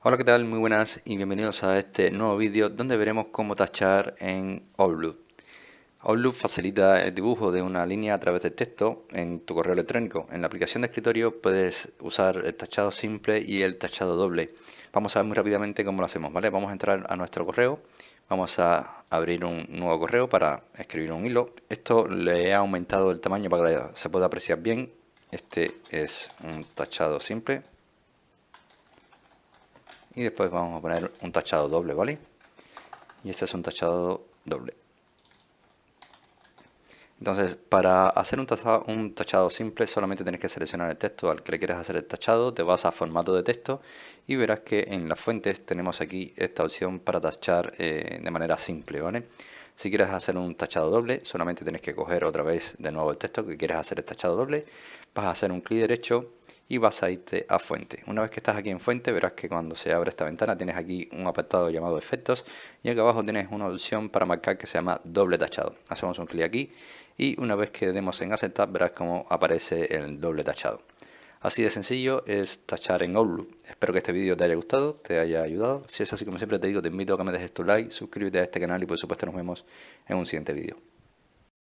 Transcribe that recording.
Hola, ¿qué tal? Muy buenas y bienvenidos a este nuevo vídeo donde veremos cómo tachar en Outlook. Outlook facilita el dibujo de una línea a través de texto en tu correo electrónico. En la aplicación de escritorio puedes usar el tachado simple y el tachado doble. Vamos a ver muy rápidamente cómo lo hacemos, ¿vale? Vamos a entrar a nuestro correo, vamos a abrir un nuevo correo para escribir un hilo. Esto le he aumentado el tamaño para que se pueda apreciar bien. Este es un tachado simple. Y después vamos a poner un tachado doble, ¿vale? Y este es un tachado doble. Entonces, para hacer un tachado simple, solamente tienes que seleccionar el texto al que le quieres hacer el tachado, te vas a formato de texto y verás que en las fuentes tenemos aquí esta opción para tachar de manera simple, ¿vale? Si quieres hacer un tachado doble, solamente tienes que coger otra vez de nuevo el texto que quieres hacer el tachado doble, vas a hacer un clic derecho y vas a irte a fuente. Una vez que estás aquí en fuente, verás que cuando se abre esta ventana tienes aquí un apartado llamado efectos y aquí abajo tienes una opción para marcar que se llama doble tachado. Hacemos un clic aquí y una vez que demos en aceptar verás cómo aparece el doble tachado. Así de sencillo es tachar en Outlook. Espero que este vídeo te haya gustado, te haya ayudado. Si es así, como siempre te digo, te invito a que me dejes tu like, suscríbete a este canal y por supuesto nos vemos en un siguiente vídeo.